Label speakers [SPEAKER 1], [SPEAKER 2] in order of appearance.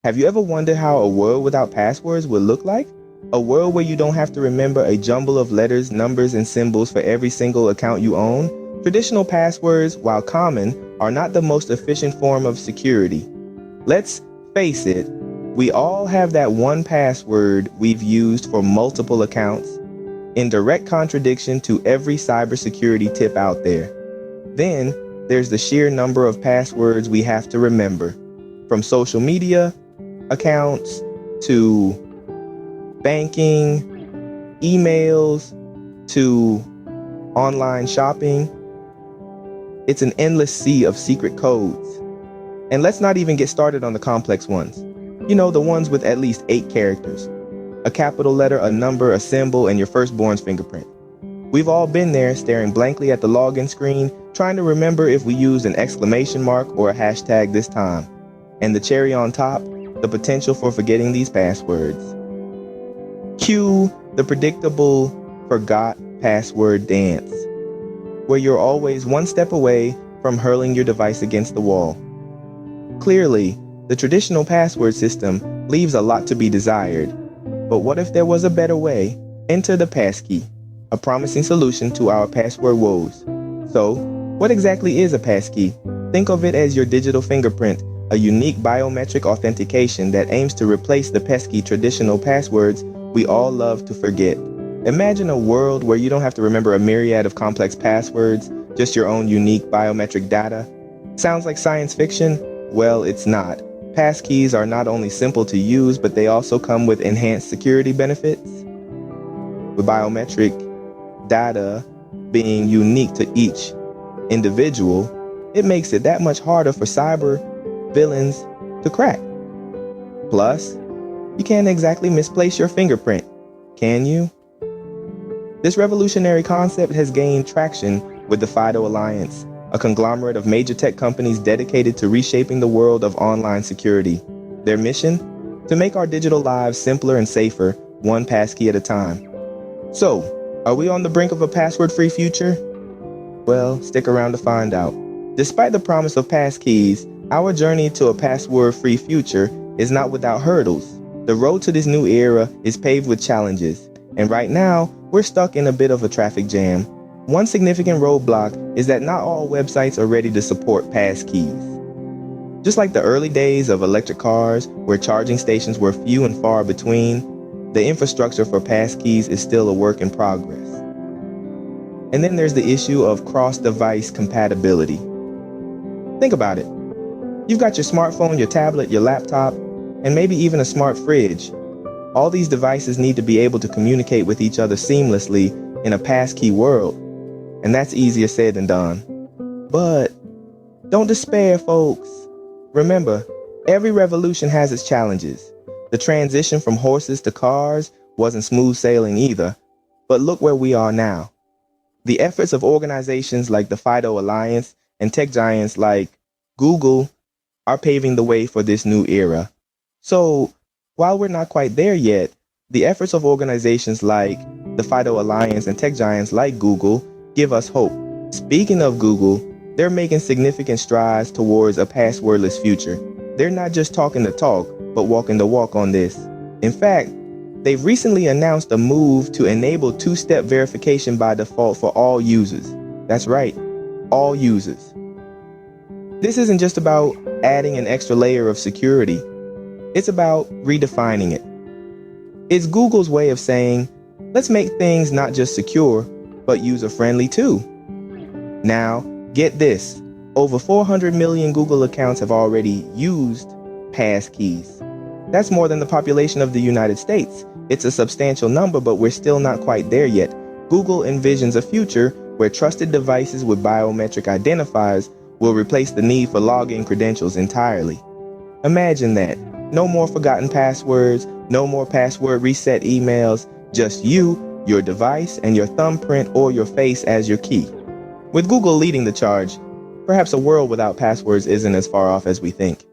[SPEAKER 1] Have you ever wondered how a world without passwords would look like? A world where you don't have to remember a jumble of letters, numbers, and symbols for every single account you own? Traditional passwords, while common, are not the most efficient form of security. Let's face it, we all have that one password we've used for multiple accounts, in direct contradiction to every cybersecurity tip out there. Then, there's the sheer number of passwords we have to remember, from social media accounts to banking, emails, to online shopping. It's an endless sea of secret codes. And let's not even get started on the complex ones. You know, the ones with at least 8 characters. A capital letter, a number, a symbol, and your firstborn's fingerprint. We've all been there, staring blankly at the login screen, trying to remember if we used an exclamation mark or a hashtag this time. And the cherry on top, the potential for forgetting these passwords. Cue the predictable forgot password dance, where you're always one step away from hurling your device against the wall. Clearly, the traditional password system leaves a lot to be desired. But what if there was a better way? Enter the passkey, a promising solution to our password woes. So, what exactly is a passkey? Think of it as your digital fingerprint, a unique biometric authentication that aims to replace the pesky traditional passwords we all love to forget. Imagine a world where you don't have to remember a myriad of complex passwords, just your own unique biometric data. Sounds like science fiction? Well, it's not. Passkeys are not only simple to use, but they also come with enhanced security benefits. With biometric data being unique to each individual, it makes it that much harder for cyber villains to crack. Plus, you can't exactly misplace your fingerprint, can you? This revolutionary concept has gained traction with the FIDO Alliance, a conglomerate of major tech companies dedicated to reshaping the world of online security. Their mission? To make our digital lives simpler and safer, one passkey at a time. So, are we on the brink of a password-free future? Well, stick around to find out. Despite the promise of passkeys, our journey to a password-free future is not without hurdles. The road to this new era is paved with challenges, and right now, we're stuck in a bit of a traffic jam. One significant roadblock is that not all websites are ready to support passkeys. Just like the early days of electric cars, where charging stations were few and far between, the infrastructure for passkeys is still a work in progress. And then there's the issue of cross-device compatibility. Think about it. You've got your smartphone, your tablet, your laptop, and maybe even a smart fridge. All these devices need to be able to communicate with each other seamlessly in a passkey world. And that's easier said than done. But don't despair, folks. Remember, every revolution has its challenges. The transition from horses to cars wasn't smooth sailing either. But look where we are now. The efforts of organizations like the FIDO Alliance and tech giants like Google are paving the way for this new era. So, while we're not quite there yet, the efforts of organizations like the FIDO Alliance and tech giants like Google give us hope. Speaking of Google, they're making significant strides towards a passwordless future. They're not just talking the talk, but walking the walk on this. In fact, they've recently announced a move to enable two-step verification by default for all users. That's right, all users. This isn't just about adding an extra layer of security. It's about redefining it. It's Google's way of saying, let's make things not just secure, but user-friendly too. Now, get this. Over 400 million Google accounts have already used passkeys. That's more than the population of the United States. It's a substantial number, but we're still not quite there yet. Google envisions a future where trusted devices with biometric identifiers will replace the need for login credentials entirely. Imagine that. No more forgotten passwords, no more password reset emails, just you, your device, and your thumbprint or your face as your key. With Google leading the charge, perhaps a world without passwords isn't as far off as we think.